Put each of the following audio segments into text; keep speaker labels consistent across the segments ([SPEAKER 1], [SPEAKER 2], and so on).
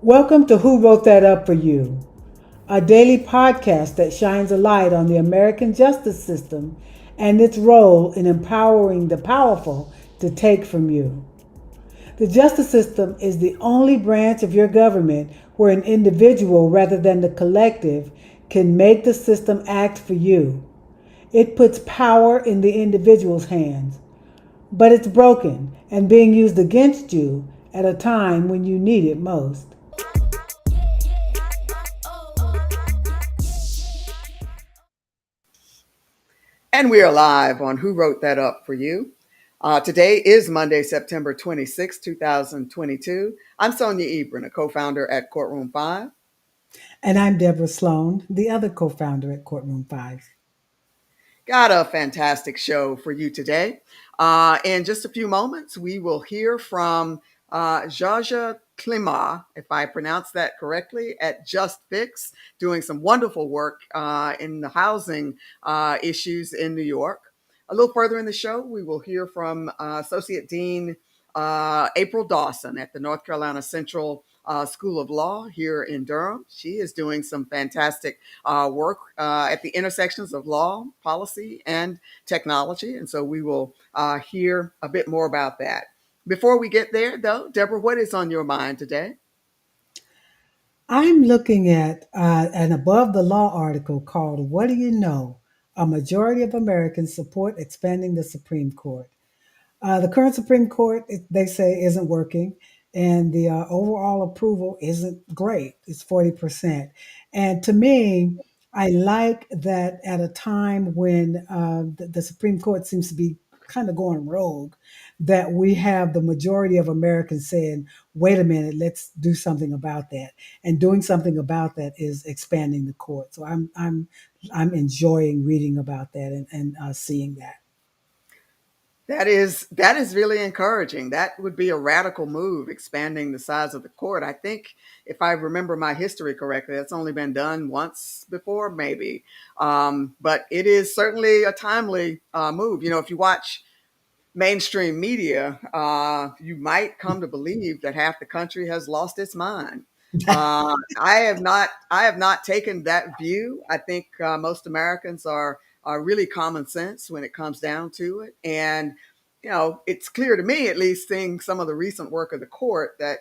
[SPEAKER 1] Welcome to Who Wrote That Up For You, a daily podcast that shines a light on the American justice system and its role in empowering the powerful to take from you. The justice system is the only branch of your government where an individual rather than the collective can make the system act for you. It puts power in the individual's hands, but it's broken and being used against you at a time when you need it most.
[SPEAKER 2] And we are live on Who Wrote That Up For You. Today is Monday, September 26, 2022. I'm Sonia Ebron, a co-founder at Courtroom 5.
[SPEAKER 1] And I'm Deborah Sloan, the other co-founder at Courtroom 5.
[SPEAKER 2] Got a fantastic show for you today. In just a few moments, we will hear from Clement, if I pronounce that correctly, at JustFix, doing some wonderful work in the housing issues in New York. A little further in the show, we will hear from Associate Dean April Dawson at the North Carolina Central School of Law here in Durham. She is doing some fantastic work at the intersections of law, policy, and technology. And so we will hear a bit more about that. Before we get there, though, Deborah, what is on your mind today?
[SPEAKER 1] I'm looking at an Above the Law article called What Do You Know? A Majority of Americans Support Expanding the Supreme Court. The current Supreme Court, they say, isn't working, and the overall approval isn't great. It's 40%. And to me, I like that at a time when the Supreme Court seems to be kind of going rogue, that we have the majority of Americans saying, wait a minute, let's do something about that. And doing something about that is expanding the court. So I'm enjoying reading about that and seeing that.
[SPEAKER 2] That is really encouraging. That would be a radical move, expanding the size of the court. I think, if I remember my history correctly, that's only been done once before, maybe. But it is certainly a timely move. You know, if you watch mainstream media, you might come to believe that half the country has lost its mind. I have not taken that view. I think most Americans are really common sense when it comes down to it. And, you know, it's clear to me, at least seeing some of the recent work of the court, that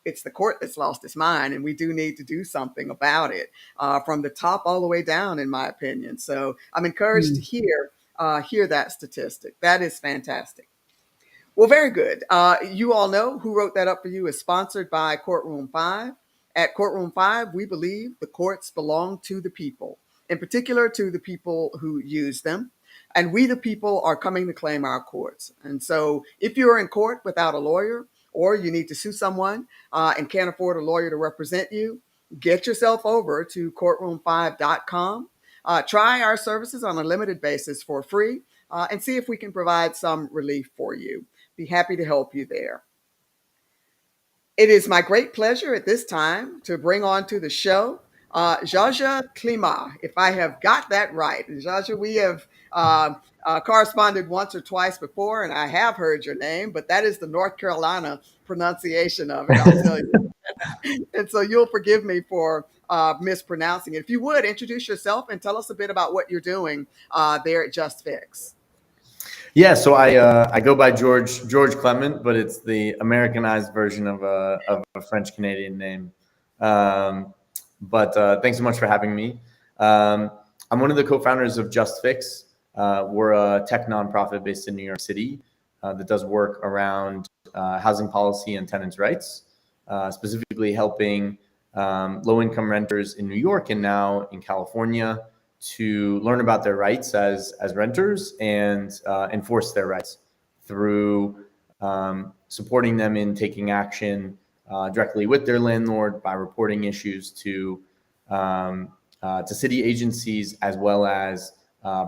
[SPEAKER 2] it's the court that's lost its mind, and we do need to do something about it from the top all the way down, in my opinion. So I'm encouraged to hear that statistic. That is fantastic. Well, very good. You all know Who Wrote That Up For You is sponsored by Courtroom 5. At Courtroom 5, we believe the courts belong to the people, in particular to the people who use them. And we, the people, are coming to claim our courts. And so if you're in court without a lawyer, or you need to sue someone and can't afford a lawyer to represent you, get yourself over to courtroom5.com. Try our services on a limited basis for free and see if we can provide some relief for you. Be happy to help you there. It is my great pleasure at this time to bring on to the show Clement, if I have got that right. Jaja, we have corresponded once or twice before, and I have heard your name, but that is the North Carolina pronunciation of it, I'll tell you. And so you'll forgive me for mispronouncing it. If you would, introduce yourself and tell us a bit about what you're doing there at JustFix.
[SPEAKER 3] Yeah, so I go by George Clement, but it's the Americanized version of a French Canadian name. But thanks so much for having me. I'm one of the co-founders of JustFix. We're a tech nonprofit based in New York City that does work around housing policy and tenants' rights, specifically helping low-income renters in New York and now in California to learn about their rights as renters and enforce their rights through supporting them in taking action directly with their landlord by reporting issues to city agencies, as well as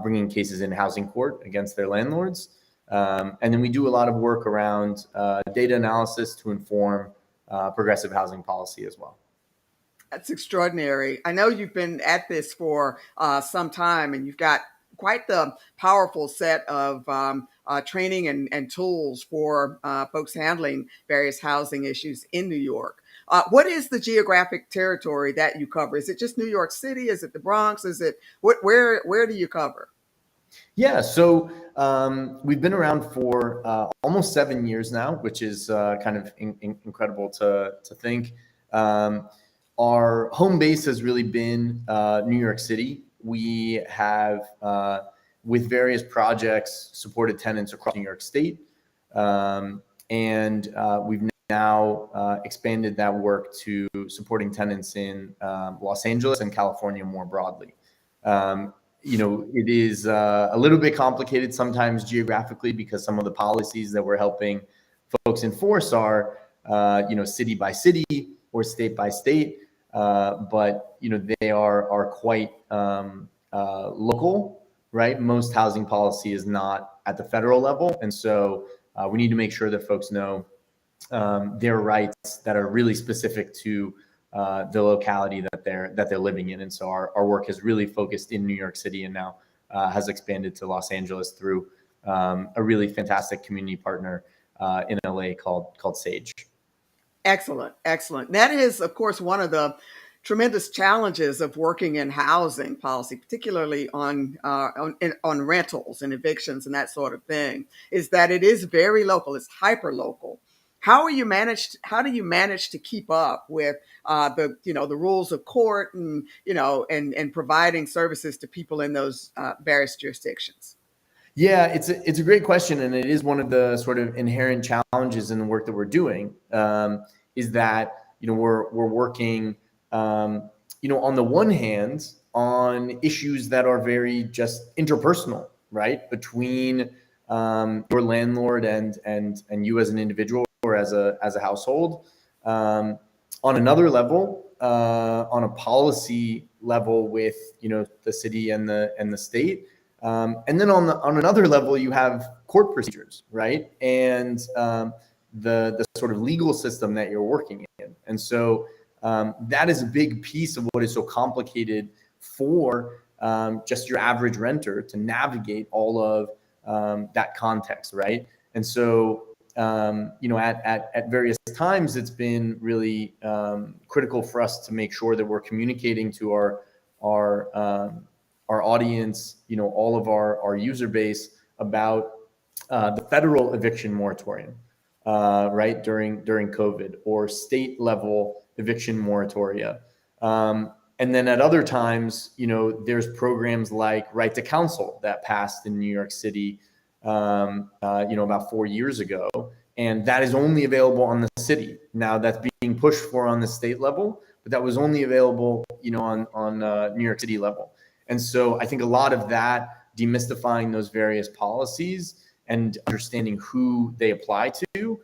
[SPEAKER 3] bringing cases in housing court against their landlords. And then we do a lot of work around data analysis to inform progressive housing policy as well.
[SPEAKER 2] That's extraordinary. I know you've been at this for some time, and you've got quite the powerful set of training and tools for folks handling various housing issues in New York. What is the geographic territory that you cover? Is it just New York City? Is it the Bronx? Is it where do you cover?
[SPEAKER 3] Yeah, so we've been around for almost 7 years now, which is kind of incredible to think. Our home base has really been New York City. We have, with various projects, supported tenants across New York State, and we've now expanded that work to supporting tenants in Los Angeles and California more broadly. It is a little bit complicated sometimes geographically because some of the policies that we're helping folks enforce are, city by city or state by state, but they are quite local, right? Most housing policy is not at the federal level, and so we need to make sure that folks know their rights that are really specific to the locality that they're living in. And so our work has really focused in New York City and now has expanded to Los Angeles through a really fantastic community partner in LA called Sage.
[SPEAKER 2] Excellent, excellent. That is, of course, one of the tremendous challenges of working in housing policy, particularly on rentals and evictions and that sort of thing, is that it is very local. It's hyper local. How do you manage to keep up with the rules of court and and providing services to people in those various jurisdictions?
[SPEAKER 3] Yeah, it's a great question, and it is one of the sort of inherent challenges in the work that we're doing. Is that we're working on the one hand on issues that are very just interpersonal, right, between your landlord and you as an individual or as a household. On another level, on a policy level with the city and the state. And then on another level, you have court procedures, right? And the sort of legal system that you're working in. And so that is a big piece of what is so complicated for just your average renter to navigate all of that context, right? And so at various times, it's been really critical for us to make sure that we're communicating to our audience, all of our user base about the federal eviction moratorium, right, during COVID, or state level eviction moratoria. And then at other times, there's programs like Right to Counsel that passed in New York City, about 4 years ago. And that is only available on the city. Now that's being pushed for on the state level, but that was only available, on New York City level. And so I think a lot of that, demystifying those various policies and understanding who they apply to,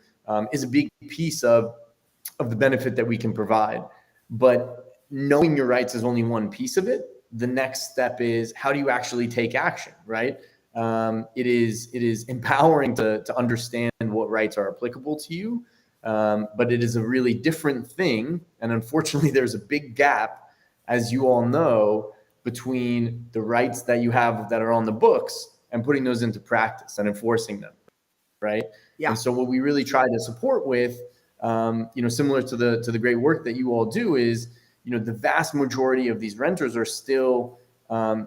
[SPEAKER 3] is a big piece of the benefit that we can provide. But knowing your rights is only one piece of it. The next step is, how do you actually take action, right? It is empowering to understand what rights are applicable to you, but it is a really different thing. And unfortunately, there's a big gap, as you all know, between the rights that you have that are on the books and putting those into practice and enforcing them, right?
[SPEAKER 2] Yeah.
[SPEAKER 3] And so what we really try to support with, similar to the great work that you all do, is the vast majority of these renters are still going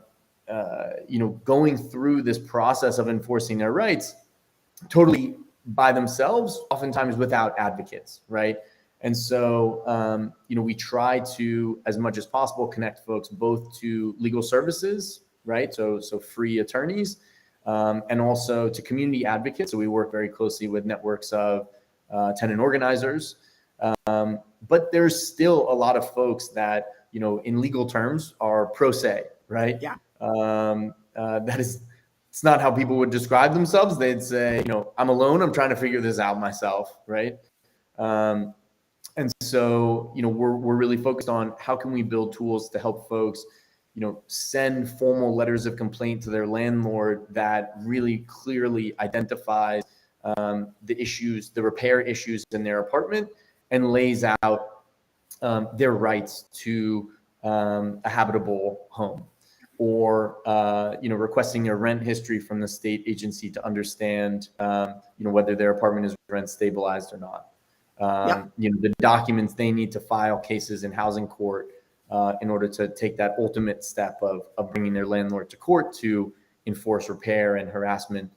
[SPEAKER 3] through this process of enforcing their rights totally by themselves, oftentimes without advocates, right? And so, we try to, as much as possible, connect folks both to legal services, right? So free attorneys, and also to community advocates. So we work very closely with networks of tenant organizers. But there's still a lot of folks that, in legal terms are pro se, right?
[SPEAKER 2] Yeah.
[SPEAKER 3] It's not how people would describe themselves. They'd say, I'm alone. I'm trying to figure this out myself, right? And so, we're really focused on how can we build tools to help folks, send formal letters of complaint to their landlord that really clearly identifies the issues, the repair issues in their apartment, and lays out their rights to a habitable home. or requesting their rent history from the state agency to understand whether their apartment is rent stabilized or not.
[SPEAKER 2] Yep.
[SPEAKER 3] The documents they need to file cases in housing court in order to take that ultimate step of bringing their landlord to court to enforce repair and harassment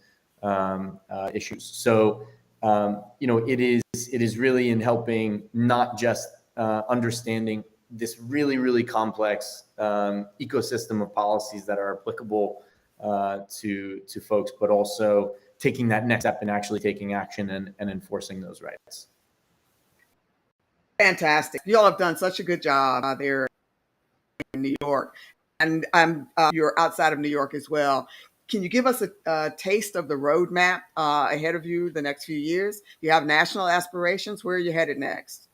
[SPEAKER 3] issues. So it is really in helping not just understanding this really, really complex ecosystem of policies that are applicable to folks, but also taking that next step and actually taking action and enforcing those rights.
[SPEAKER 2] Fantastic. You all have done such a good job there in New York. And you're outside of New York as well. Can you give us a taste of the roadmap ahead of you the next few years? You have national aspirations. Where are you headed next?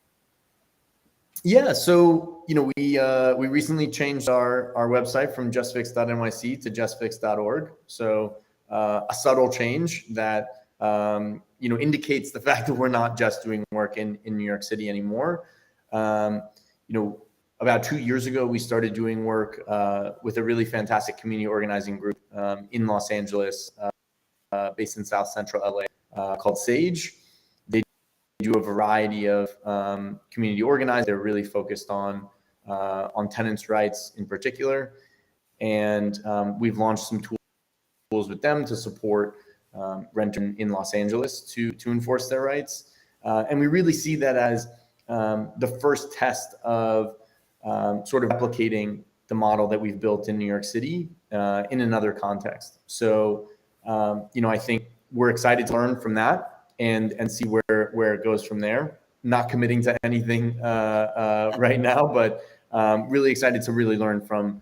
[SPEAKER 3] Yeah, so we recently changed our website from justfix.nyc to justfix.org. So a subtle change that indicates the fact that we're not just doing work in New York City anymore. About 2 years ago, we started doing work with a really fantastic community organizing group in Los Angeles, based in South Central LA, called Sage. They do a variety of community organizing. They're really focused on tenants' rights in particular, and we've launched some tools with them to support renters in Los Angeles to enforce their rights, and we really see that as the first test of sort of replicating the model that we've built in New York City in another context. So, I think we're excited to learn from that and see where it goes from there. Not committing to anything right now, but really excited to really learn from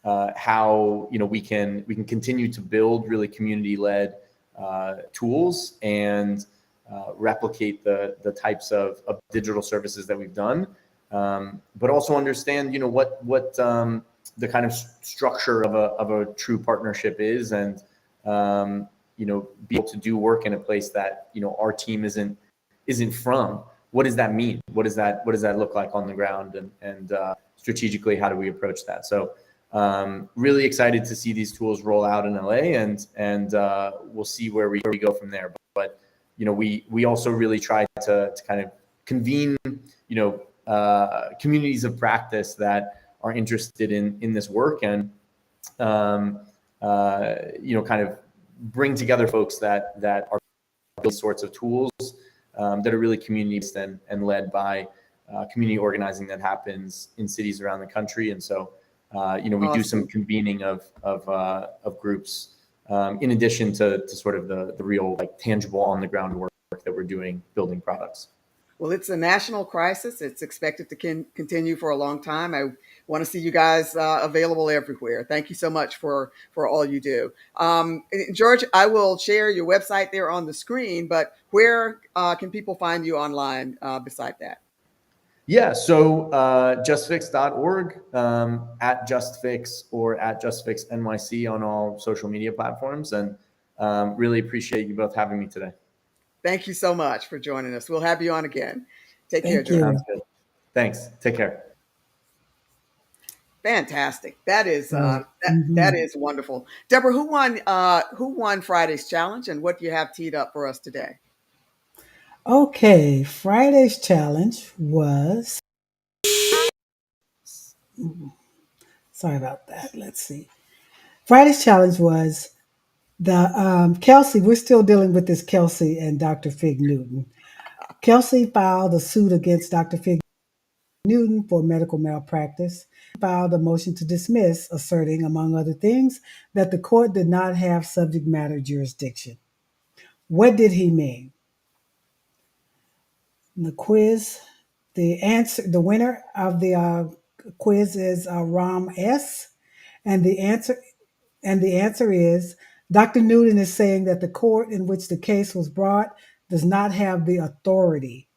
[SPEAKER 3] how we can continue to build really community-led tools and replicate the types of digital services that we've done. But also understand, what the kind of structure of a true partnership is, and be able to do work in a place that our team isn't from. What does that mean? What does that look like on the ground? And strategically, how do we approach that? So really excited to see these tools roll out in LA, and we'll see where we go from there. But we also really try to kind of convene communities of practice that are interested in this work, and kind of bring together folks that are building sorts of tools that are really community-based and led by community organizing that happens in cities around the country. And so we do some convening of groups in addition to sort of the real tangible on the ground work that we're doing building products.
[SPEAKER 2] Well, it's a national crisis. It's expected to continue for a long time. I want to see you guys available everywhere. Thank you so much for all you do. George, I will share your website there on the screen, but where can people find you online beside that?
[SPEAKER 3] Yeah, so justfix.org, at JustFix, or at JustFixNYC on all social media platforms. And really appreciate you both having me today.
[SPEAKER 2] Thank you so much for joining us. We'll have you on again. Take care, George.
[SPEAKER 3] Sounds good. Thanks. Take care.
[SPEAKER 2] Fantastic. That is that is wonderful. Deborah, who won Friday's challenge, and what do you have teed up for us today?
[SPEAKER 1] Okay, Friday's challenge was, sorry about that. Let's see. Friday's challenge was the Kelsey. We're still dealing with this Kelsey and Dr. Fig Newton. Kelsey filed a suit against Dr. Fig Newton for medical malpractice. He filed a motion to dismiss, asserting, among other things, that the court did not have subject matter jurisdiction. What did he mean? The quiz, the winner of the quiz is Ram S, and the answer is Dr. Newton is saying that the court in which the case was brought does not have the authority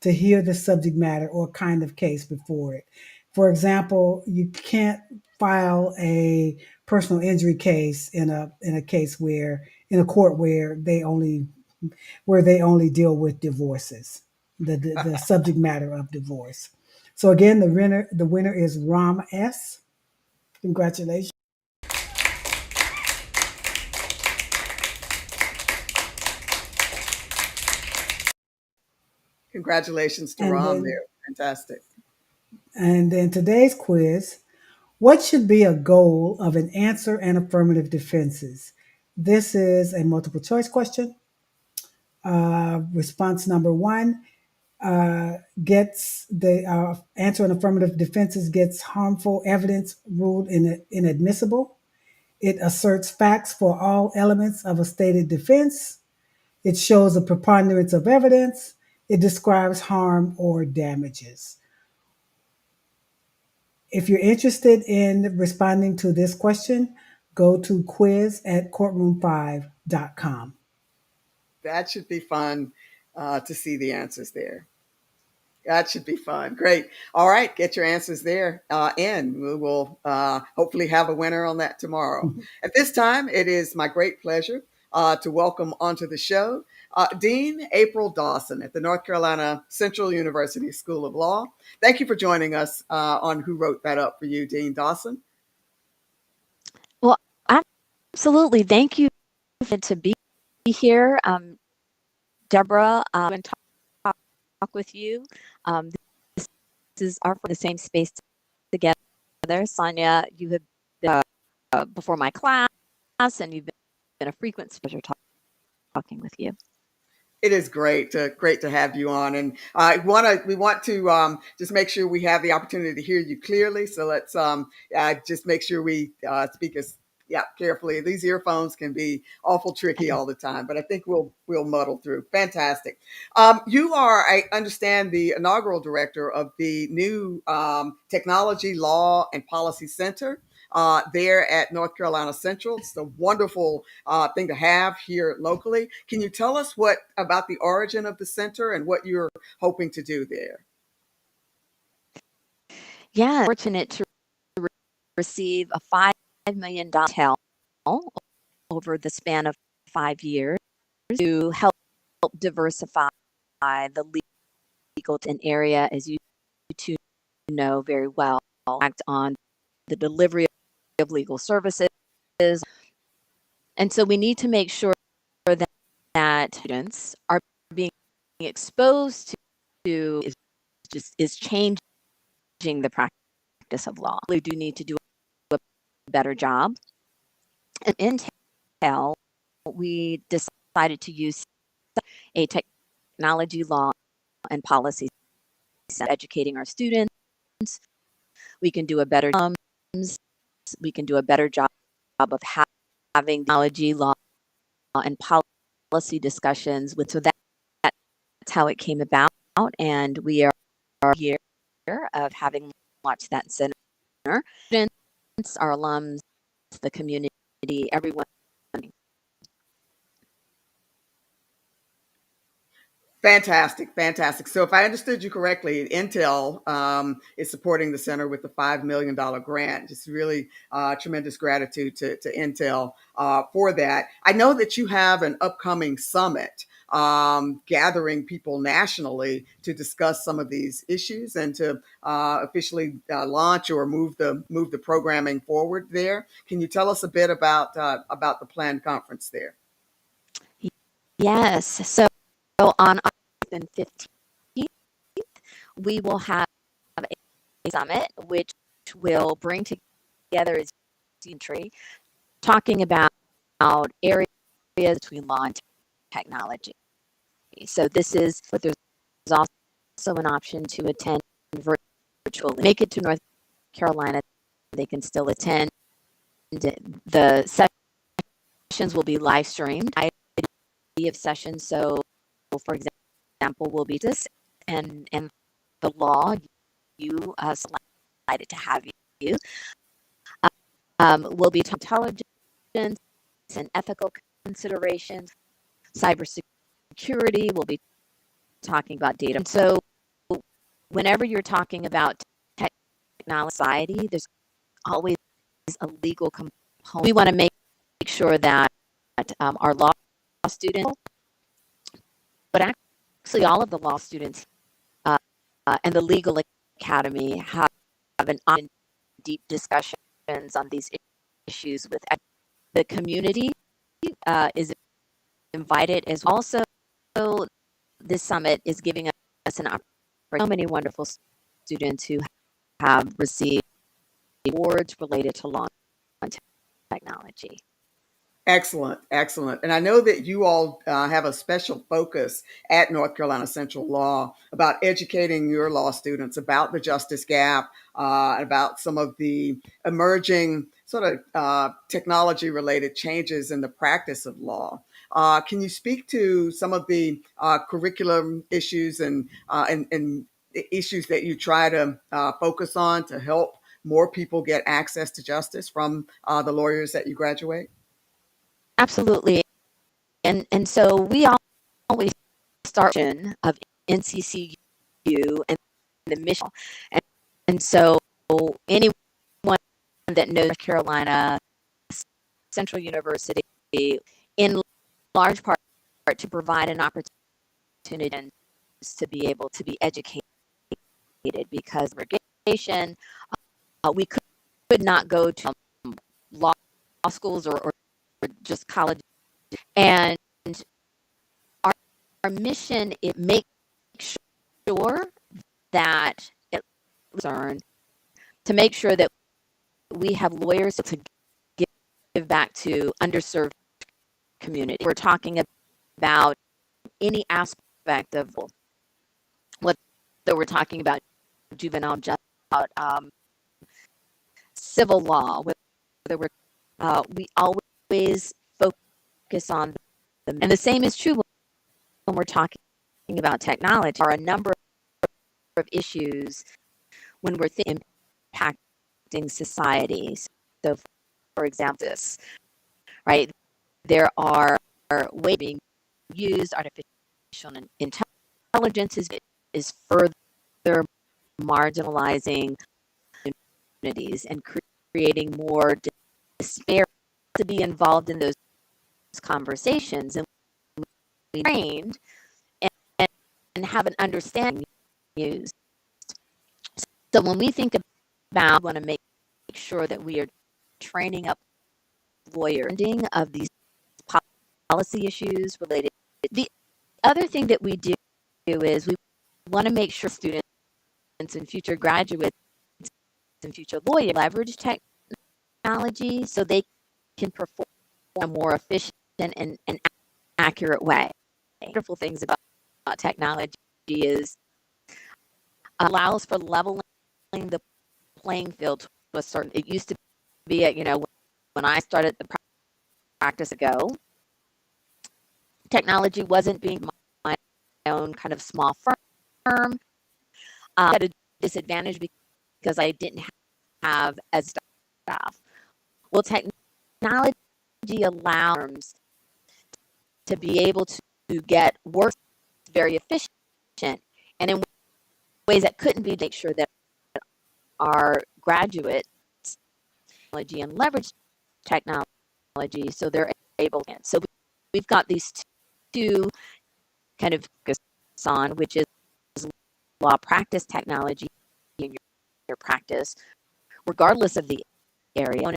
[SPEAKER 1] to hear the subject matter or kind of case before it. For example, you can't file a personal injury case in a case where in a court where they only deal with divorces, the subject matter of divorce. So again, the winner is Ram S. Congratulations.
[SPEAKER 2] Congratulations to
[SPEAKER 1] And
[SPEAKER 2] Rom
[SPEAKER 1] then
[SPEAKER 2] there. Fantastic.
[SPEAKER 1] and then today's quiz, what should be a goal of an answer and affirmative defenses? This is a multiple choice question. Response number one gets the answer and affirmative defenses gets harmful evidence ruled inadmissible. It asserts facts for all elements of a stated defense. It shows a preponderance of evidence. It describes harm or damages. If you're interested in responding to this question, go to quiz@courtroom5.com.
[SPEAKER 2] That should be fun to see the answers there. That should be fun. Great. All right, get your answers there in. We will hopefully have a winner on that tomorrow. At this time, it is my great pleasure to welcome onto the show Dean April Dawson at the North Carolina Central University School of Law. Thank you for joining us on Who Wrote That Up for You, Dean Dawson.
[SPEAKER 4] Well, absolutely. Thank you to be here, Deborah, and talk with you. This is our the same space together. Sonia, you have been before my class, and you've been a frequent pleasure talking with you.
[SPEAKER 2] It is great to have you on, and we want to just make sure we have the opportunity to hear you clearly. So let's just make sure we speak as carefully. These earphones can be awful tricky all the time, but I think we'll muddle through. Fantastic. You are, I understand, the inaugural director of the new Technology, Law, and Policy Center there at North Carolina Central. It's a wonderful thing to have here locally. Can you tell us what about the origin of the center and what you're hoping to do there?
[SPEAKER 4] Yeah, fortunate to receive a $5 million help over the span of 5 years to help diversify the legal area, as you two know very well, act on the delivery of legal services. And so we need to make sure that students are being exposed to is changing the practice of law. We do need to do a better job. And in Intel, we decided to use a technology, law, and policy center, educating our students. We can do a better job. We can do a better job of having technology, law, and policy discussions with. So that's how it came about, and we are here of having launched that center. Students, our alums, the community, everyone.
[SPEAKER 2] Fantastic. So if I understood you correctly, Intel is supporting the center with the $5 million grant. Just really tremendous gratitude to Intel for that. I know that you have an upcoming summit gathering people nationally to discuss some of these issues and to officially launch or move the programming forward there. Can you tell us a bit about the planned conference there?
[SPEAKER 4] Yes. So on August 15th, we will have a summit which will bring together a country talking about areas between law and technology. So this is, but there's also an option to attend virtually. Make it to North Carolina, they can still attend. The sessions will be live streamed. Of sessions. So, for example, will be this and the law you selected to have you will be intelligence and ethical considerations, cybersecurity. We'll be talking about data. And so, whenever you're talking about technology, there's always a legal component. We want to make sure that our law students, but actually all of the law students and the legal academy have an deep discussion on these issues with the community is invited as well. Also, this summit is giving us an opportunity for so many wonderful students who have received awards related to law and technology.
[SPEAKER 2] Excellent, excellent. And I know that you all have a special focus at North Carolina Central Law about educating your law students about the justice gap, about some of the emerging sort of technology related changes in the practice of law. Can you speak to some of the curriculum issues and issues that you try to focus on to help more people get access to justice from the lawyers that you graduate?
[SPEAKER 4] Absolutely. And so we always start of NCCU and the mission. And so anyone that knows North Carolina Central University, in large part to provide an opportunity to be able to be educated, because segregation, we could not go to law schools or just college. And our mission, it makes sure that it learn to make sure that we have lawyers to give back to underserved community. We're talking about any aspect of whether we're talking about juvenile justice, about civil law, whether we always focus on them. And the same is true when we're talking about technology. There are a number of issues when we're impacting societies. So, for example, this, right? There are ways being used. Artificial intelligence is further marginalizing communities and creating more despair. To be involved in those conversations, and we trained and have an understanding used. So when we think about, we want to make sure that we are training up lawyers of these policy issues related. The other thing that we do is we want to make sure students and future graduates and future lawyers leverage technology so they can perform in a more efficient and accurate way. Wonderful things about technology is allows for leveling the playing field to a certain. It used to be, when I started the practice ago, technology wasn't being my own kind of small firm. I had a disadvantage because I didn't have as staff. Well, technology allows to be able to get work very efficient and in ways that couldn't be, make sure that our graduates technology and leverage technology so they're able to. So we've got these two kind of focus on, which is law practice technology in your practice, regardless of the area.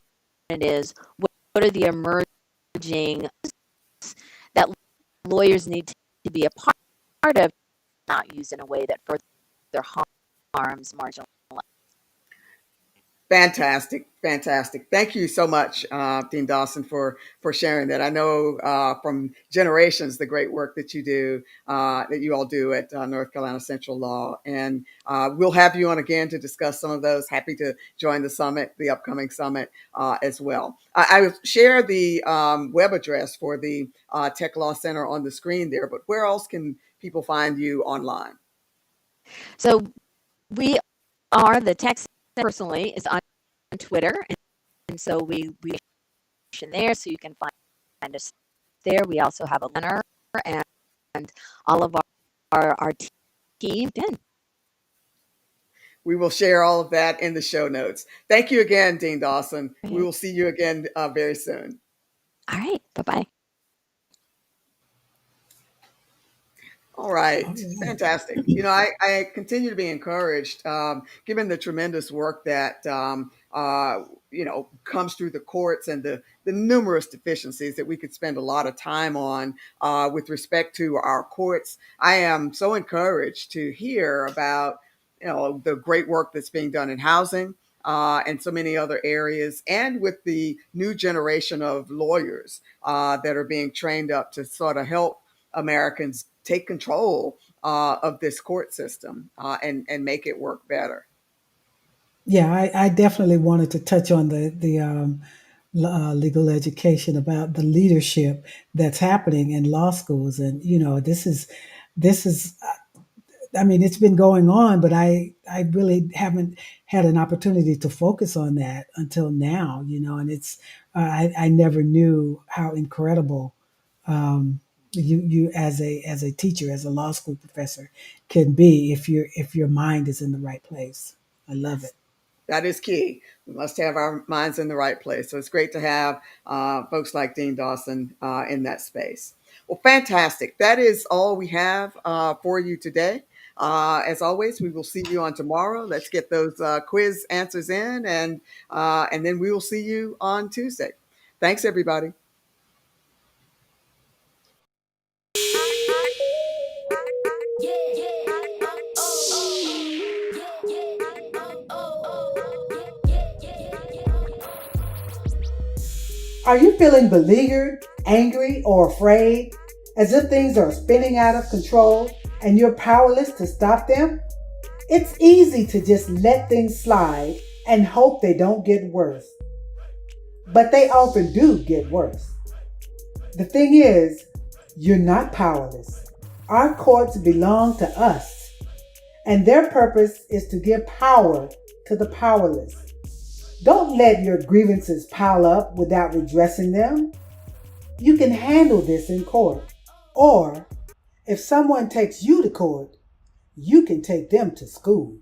[SPEAKER 4] And it is, what are the emerging that lawyers need to be a part of, not used in a way that further harms marginal.
[SPEAKER 2] Fantastic, fantastic. Thank you so much, Dean Dawson, for sharing that. I know from generations the great work that you do, that you all do at North Carolina Central Law, and we'll have you on again to discuss some of those. Happy to join the summit, the upcoming summit, as well. I will share the web address for the Tech Law Center on the screen there, but where else can people find you online?
[SPEAKER 4] So we are the Tech Center personally is on Twitter, and so we there, so you can find us there. We also have a letter and all of our team.
[SPEAKER 2] We will share all of that in the show notes. Thank you again, Dean Dawson. We will see you again very soon.
[SPEAKER 4] All right. Bye-bye.
[SPEAKER 2] All right. Fantastic. I continue to be encouraged, given the tremendous work that comes through the courts and the numerous deficiencies that we could spend a lot of time on with respect to our courts. I am so encouraged to hear about the great work that's being done in housing and so many other areas, and with the new generation of lawyers that are being trained up to sort of help Americans take control of this court system and make it work better.
[SPEAKER 1] Yeah, I definitely wanted to touch on the legal education about the leadership that's happening in law schools, and this is I mean, it's been going on, but I really haven't had an opportunity to focus on that until now, and I never knew how incredible you as a teacher, as a law school professor, can be if your mind is in the right place. I love it.
[SPEAKER 2] That is key. We must have our minds in the right place. So it's great to have folks like Dean Dawson in that space. Well, fantastic. That is all we have for you today. As always, we will see you on tomorrow. Let's get those quiz answers in, and then we will see you on Tuesday. Thanks, everybody.
[SPEAKER 1] Are you feeling beleaguered, angry, or afraid, as if things are spinning out of control and you're powerless to stop them? It's easy to just let things slide and hope they don't get worse. But they often do get worse. The thing is, you're not powerless. Our courts belong to us, and their purpose is to give power to the powerless. Don't let your grievances pile up without redressing them. You can handle this in court. Or, if someone takes you to court, you can take them to school.